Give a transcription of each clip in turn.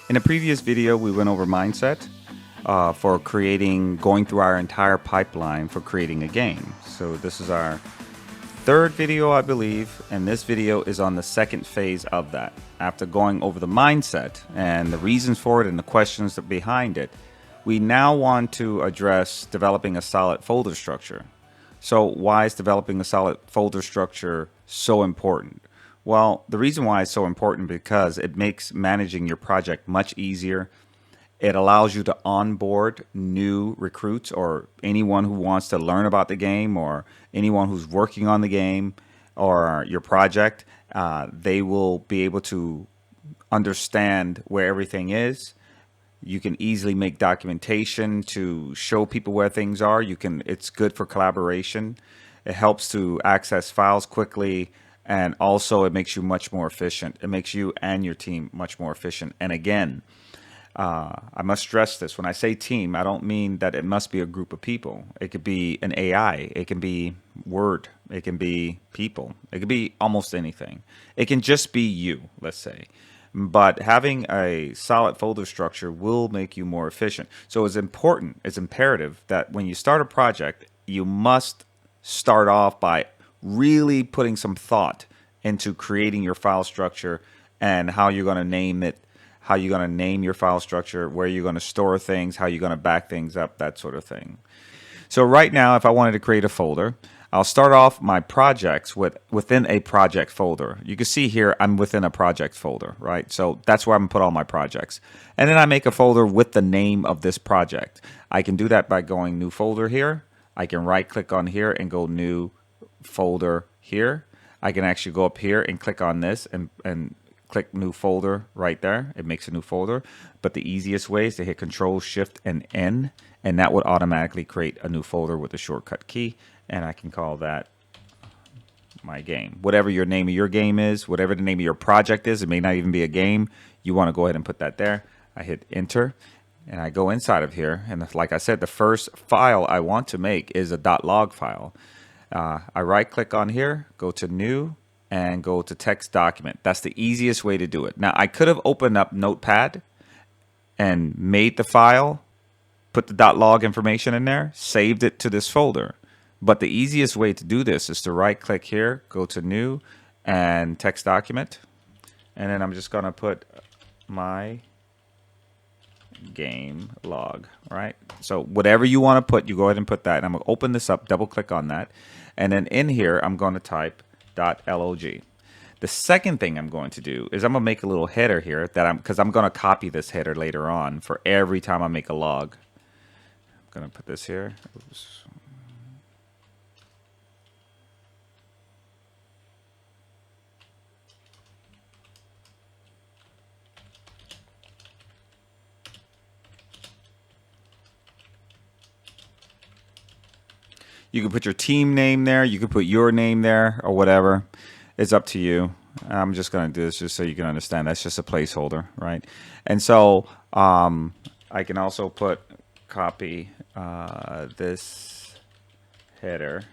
In a previous video, we went over mindset for going through our entire pipeline for creating a game. So this is our third video, I believe, and this video is on the second phase of that. After going over the mindset and the reasons for it and the questions behind it, we now want to address developing a solid folder structure. So why is developing a solid folder structure so important? Well, the reason why it's so important because it makes managing your project much easier. It allows you to onboard new recruits or anyone who wants to learn about the game or anyone who's working on the game or your project. They will be able to understand where everything is. You can easily make documentation to show people where things are. It's good for collaboration. It helps to access files quickly, and also it makes you much more efficient. It makes you and your team much more efficient. And again, I must stress this. When I say team, I don't mean that it must be a group of people. It could be an AI. It can be Word. It can be people. It could be almost anything. It can just be you, let's say. But having a solid folder structure will make you more efficient. So it's important, it's imperative that when you start a project, you must start off by really putting some thought into creating your file structure and how you're going to name it, how you're going to name your file structure, where you're going to store things, how you're going to back things up, that sort of thing. So right now, if I wanted to create a folder, I'll start off my projects within a project folder. You can see here I'm within a project folder, right? So that's where I'm going to put all my projects. And then I make a folder with the name of this project. I can do that by going new folder here. I can right click on here and go new folder here. I can actually go up here and click on this and click new folder right there. It makes a new folder. But the easiest way is to hit Control Shift and N, and that would automatically create a new folder with a shortcut key. And I can call that my game. Whatever your name of your game is, whatever the name of your project is, it may not even be a game. You want to go ahead and put that there. I hit enter and I go inside of here. And like I said, the first file I want to make is a .log file. I right click on here, go to new, and go to text document. That's the easiest way to do it. Now I could have opened up Notepad and made the file, put the .log information in there, saved it to this folder. But the easiest way to do this is to right click here, go to new and text document. And then I'm just going to put my game log, right? So whatever you want to put, you go ahead and put that. And I'm going to open this up, double click on that. And then in here, I'm going to type .log. The second thing I'm going to do is I'm going to make a little header here because I'm going to copy this header later on for every time I make a log. I'm going to put this here. Oops. You can put your team name there. You can put your name there or whatever. It's up to you. I'm just going to do this just so you can understand. That's just a placeholder, right? And so I can also put copy this header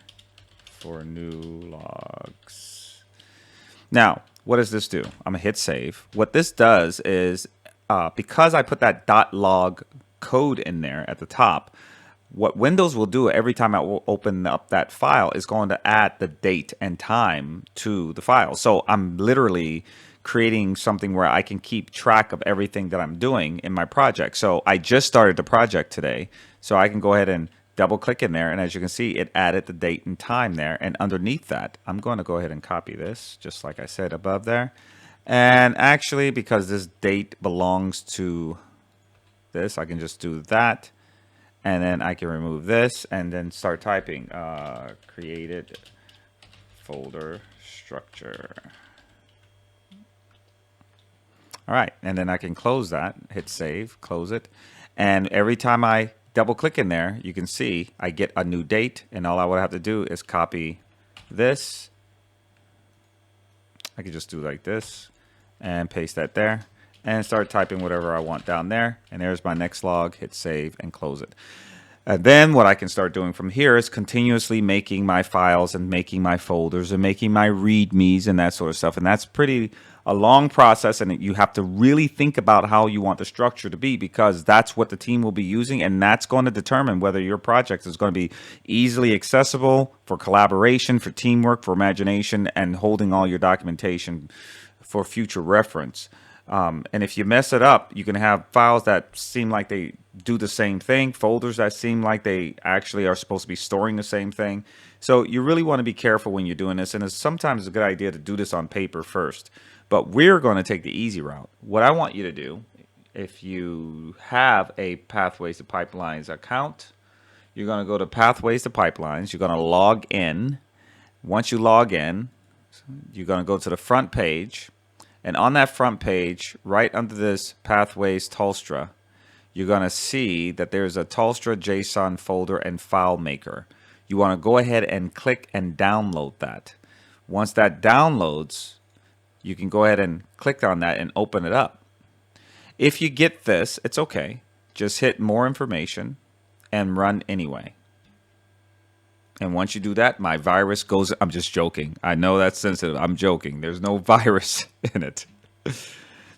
for new logs. Now, what does this do? I'm going to hit save. What this does is because I put that .log code in there at the top, what Windows will do every time I will open up that file is going to add the date and time to the file. So I'm literally creating something where I can keep track of everything that I'm doing in my project. So I just started the project today, so I can go ahead and double click in there, and as you can see, it added the date and time there. And underneath that, I'm going to go ahead and copy this, just like I said above there. And actually, because this date belongs to this, I can just do that. And then I can remove this and then start typing created folder structure. All right, and then I can close that, hit save, close it. And every time I double click in there, you can see I get a new date, and all I would have to do is copy this. I could just do like this and paste that there and start typing whatever I want down there. And there's my next log, hit save and close it. And then what I can start doing from here is continuously making my files and making my folders and making my readmes and that sort of stuff. And that's pretty a long process, and you have to really think about how you want the structure to be, because that's what the team will be using, and that's going to determine whether your project is going to be easily accessible for collaboration, for teamwork, for imagination, and holding all your documentation for future reference. And if you mess it up, you can have files that seem like they do the same thing, folders that seem like they actually are supposed to be storing the same thing. So you really want to be careful when you're doing this, and it's sometimes a good idea to do this on paper first. But we're going to take the easy route. What I want you to do, if you have a Pathways to Pipelines account, you're going to go to Pathways to Pipelines. You're going to log in. Once you log in, you're going to go to the front page. And on that front page, right under this Pathways Telstra, you're going to see that there's a Telstra JSON folder and file maker. You want to go ahead and click and download that. Once that downloads, you can go ahead and click on that and open it up. If you get this, it's okay. Just hit more information and run anyway. And once you do that, my virus goes. I'm just joking. I know that's sensitive. I'm joking. There's no virus in it.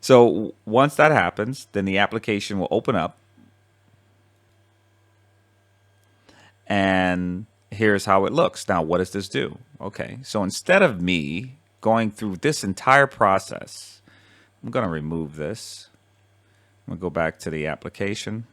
So once that happens, then the application will open up. And here's how it looks. Now, what does this do? Okay, so instead of me going through this entire process, I'm going to remove this. I'm going to go back to the application.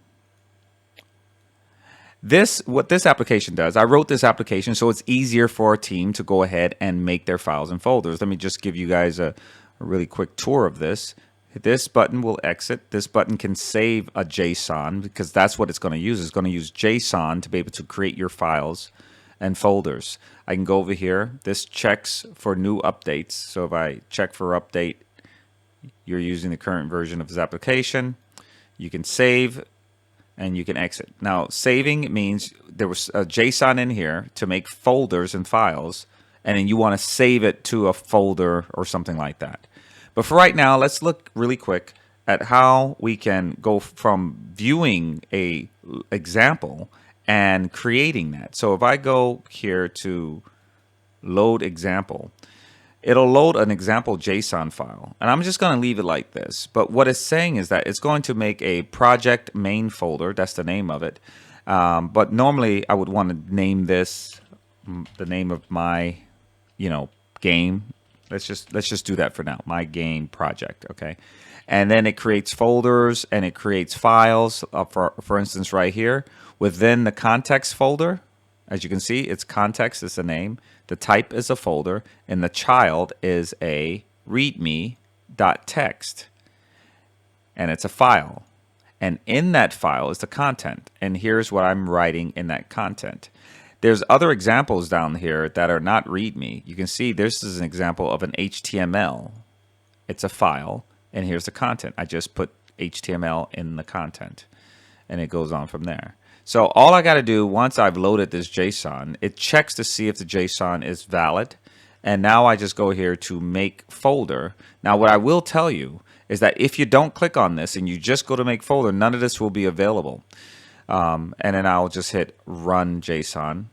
What this application does, I wrote this application so it's easier for our team to go ahead and make their files and folders. Let me just give you guys a really quick tour of this. This button will exit. This button can save a JSON, because that's what it's going to use. It's going to use JSON to be able to create your files and folders. I can go over here. This checks for new updates. So if I check for update, you're using the current version of this application. You can save and you can exit. Now, saving means there was a JSON in here to make folders and files, and then you want to save it to a folder or something like that. But for right now, let's look really quick at how we can go from viewing a example and creating that. So if I go here to load example, it'll load an example JSON file. And I'm just going to leave it like this. But what it's saying is that it's going to make a project main folder. That's the name of it. But normally I would want to name this the name of my, game. Let's just do that for now. My game project. Okay. And then it creates folders and it creates files. For instance, right here within the context folder, as you can see, it's context is the name. The type is a folder, and the child is a readme.txt, and it's a file. And in that file is the content, and here's what I'm writing in that content. There's other examples down here that are not readme. You can see this is an example of an HTML. It's a file, and here's the content. I just put HTML in the content, and it goes on from there. So all I got to do once I've loaded this JSON, it checks to see if the JSON is valid. And now I just go here to make folder. Now what I will tell you is that if you don't click on this and you just go to make folder, none of this will be available. And then I'll just hit run JSON.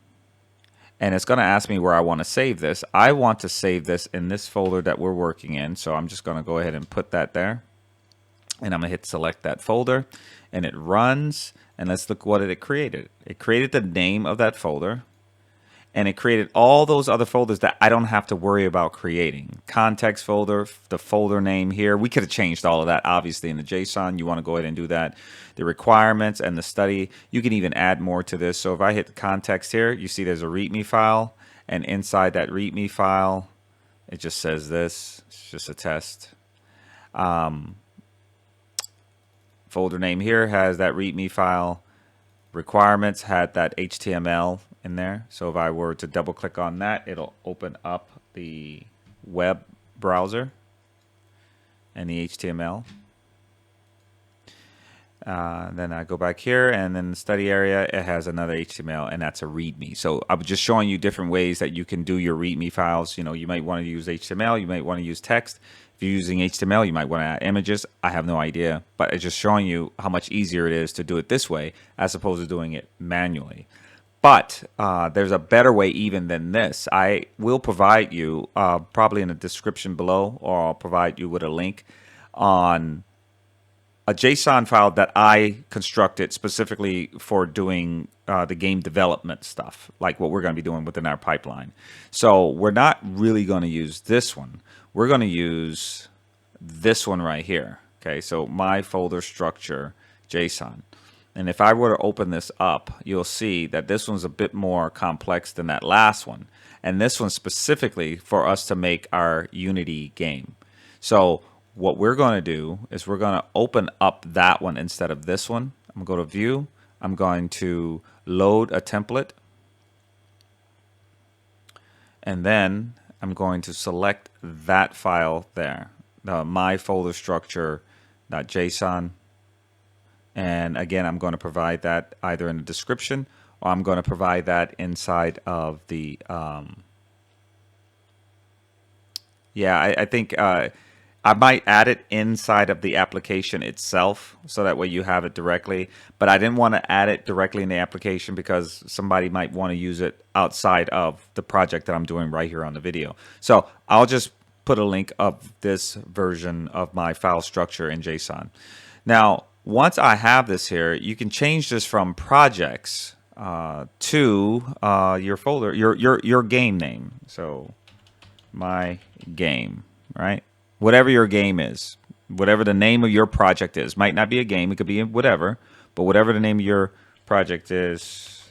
And it's going to ask me where I want to save this. I want to save this in this folder that we're working in. So I'm just going to go ahead and put that there. And I'm going to hit select that folder. And it runs. And let's look what it created. It created the name of that folder, and it created all those other folders that I don't have to worry about creating. Context folder, the folder name here. We could have changed all of that, obviously, in the JSON. You want to go ahead and do that. The requirements and the study. You can even add more to this. So if I hit the context here, you see there's a README file, and inside that README file, it just says this. It's just a test. Folder name here has that README file. Requirements had that HTML in there. So if I were to double click on that, it'll open up the web browser and the HTML. Then I go back here, and then the study area, it has another HTML, and that's a README. So I'm just showing you different ways that you can do your README files. You might want to use HTML, you might want to use text. If you're using HTML, you might want to add images. I have no idea, but it's just showing you how much easier it is to do it this way as opposed to doing it manually. But there's a better way even than this. I will provide you probably in the description below, or I'll provide you with a link on a JSON file that I constructed specifically for doing the game development stuff, like what we're going to be doing within our pipeline. So we're not really going to use this one. We're going to use this one right here. Okay, so my folder structure JSON. And if I were to open this up, you'll see that this one's a bit more complex than that last one. And this one's specifically for us to make our Unity game. So what we're going to do is we're going to open up that one instead of this one. I'm going to go to View. I'm going to load a template. And then I'm going to select that file there, the my folder structure.json. And again, I'm going to provide that either in the description, or I'm going to provide that inside of the, I think I might add it inside of the application itself, so that way you have it directly. But I didn't want to add it directly in the application because somebody might want to use it outside of the project that I'm doing right here on the video. So I'll just put a link of this version of my file structure in JSON. Now, once I have this here, you can change this from projects to your folder, your game name. So my game, right? Whatever your game is, whatever the name of your project is. Might not be a game, it could be whatever, but whatever the name of your project is,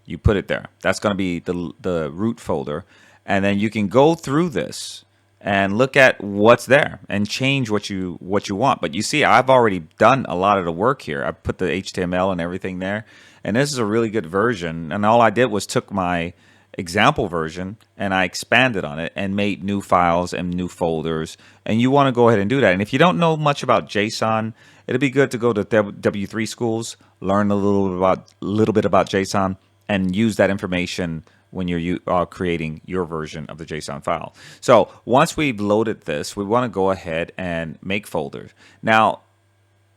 you put it there. That's going to be the root folder. And then you can go through this and look at what's there and change what you want. But you see, I've already done a lot of the work here. I put the HTML and everything there, and this is a really good version. And all I did was took my example version and I expanded on it and made new files and new folders. And you want to go ahead and do that. And if you don't know much about JSON, it'd be good to go to W3 schools, learn a little bit about JSON, and use that information when you're creating your version of the JSON file. So once we've loaded this, we want to go ahead and make folders. Now,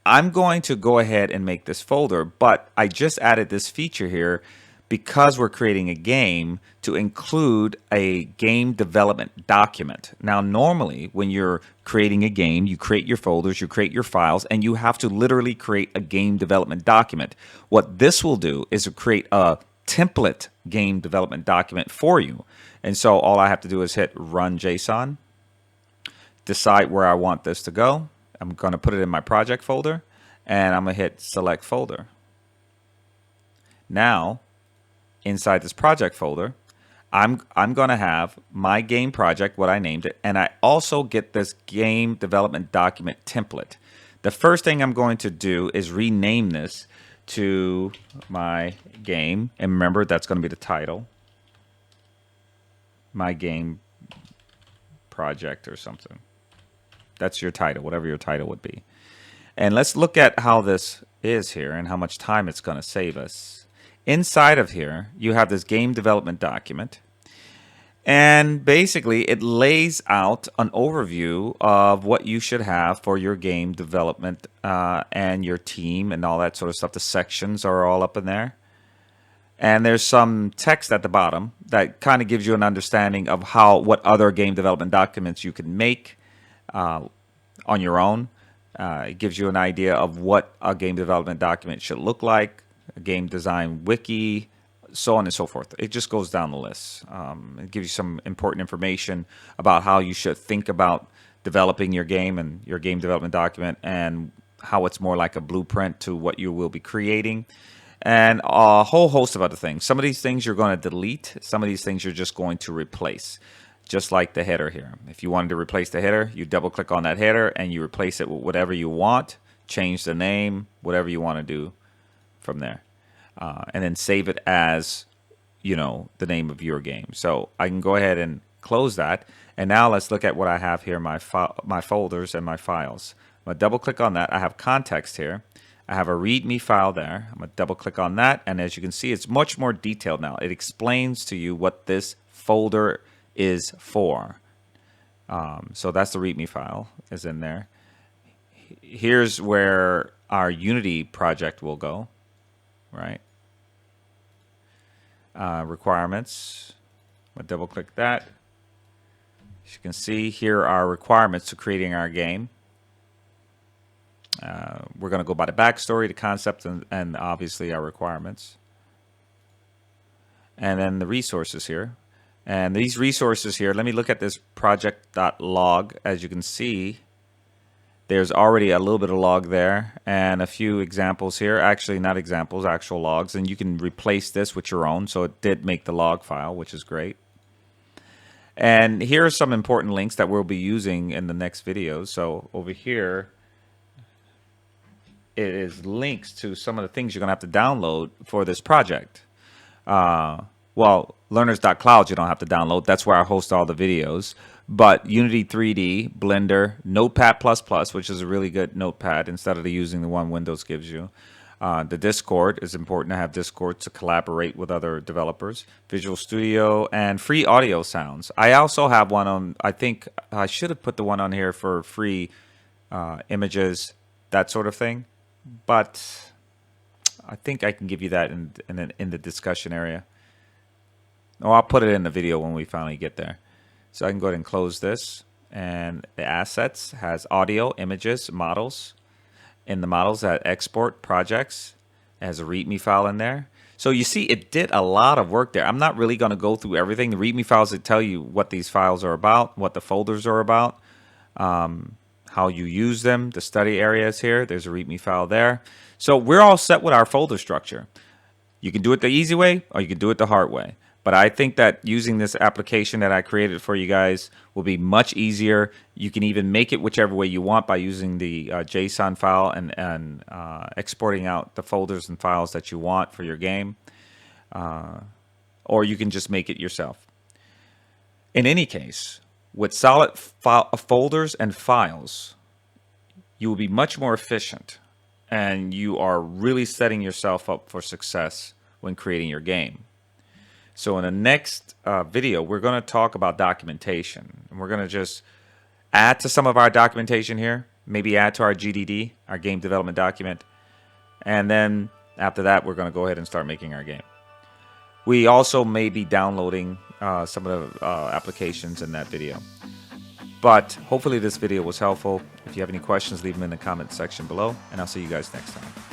I'm going to go ahead and make this folder, but I just added this feature here because we're creating a game to include a game development document. Now, normally when you're creating a game, you create your folders, you create your files, and you have to literally create a game development document. What this will do is create a template game development document for you. And so all I have to do is hit run JSON, decide where I want this to go. I'm going to put it in my project folder, and I'm going to hit select folder. Now, inside this project folder, I'm going to have my game project, what I named it, and I also get this game development document template. The first thing I'm going to do is rename this to my game, and remember that's going to be the title, my game project or something. That's your title, whatever your title would be. And let's look at how this is here and how much time it's going to save us. Inside of here, you have this game development document. And basically, it lays out an overview of what you should have for your game development and your team and all that sort of stuff. The sections are all up in there. And there's some text at the bottom that kind of gives you an understanding of what other game development documents you can make on your own. It gives you an idea of what a game development document should look like, a game design wiki, so on and so forth. It just goes down the list. It gives you some important information about how you should think about developing your game and your game development document, and how it's more like a blueprint to what you will be creating, and a whole host of other things. Some of these things you're going to delete. Some of these things you're just going to replace, just like the header here. If you wanted to replace the header, you double click on that header and you replace it with whatever you want, change the name, whatever you want to do from there. And then save it as, the name of your game. So I can go ahead and close that. And now let's look at what I have here, my folders and my files. I'm going to double click on that. I have context here. I have a README file there. I'm going to double click on that. And as you can see, it's much more detailed now. It explains to you what this folder is for. So that's the README file is in there. Here's where our Unity project will go. Right. requirements. I'll double click that. As you can see, here are requirements to creating our game. We're going to go by the backstory, the concept, and obviously our requirements. And then the resources here. And these resources here, let me look at this project.log. As you can see, there's already a little bit of log there and a few examples here. Actually, not examples, actual logs. And you can replace this with your own. So it did make the log file, which is great. And here are some important links that we'll be using in the next video. So over here, it is links to some of the things you're going to have to download for this project. Well, learners.cloud you don't have to download. That's where I host all the videos. But Unity 3D, Blender, Notepad++, which is a really good notepad instead of using the one Windows gives you. The Discord is important to have Discord to collaborate with other developers. Visual Studio and free audio sounds. I also have one on, I think I should have put the one on here for free images, that sort of thing. But I think I can give you that in the discussion area. Oh, I'll put it in the video when we finally get there. So I can go ahead and close this. And the assets has audio, images, models. In the models that export projects, it has a README file in there. So you see, it did a lot of work there. I'm not really going to go through everything. The README files that tell you what these files are about, what the folders are about, how you use them, the study areas here. There's a README file there. So we're all set with our folder structure. You can do it the easy way or you can do it the hard way. But I think that using this application that I created for you guys will be much easier. You can even make it whichever way you want by using the JSON file and exporting out the folders and files that you want for your game. Or you can just make it yourself. In any case, with solid folders and files, you will be much more efficient. And you are really setting yourself up for success when creating your game. So in the next video, we're going to talk about documentation. And we're going to just add to some of our documentation here. Maybe add to our GDD, our game development document. And then after that, we're going to go ahead and start making our game. We also may be downloading some of the applications in that video. But hopefully this video was helpful. If you have any questions, leave them in the comment section below. And I'll see you guys next time.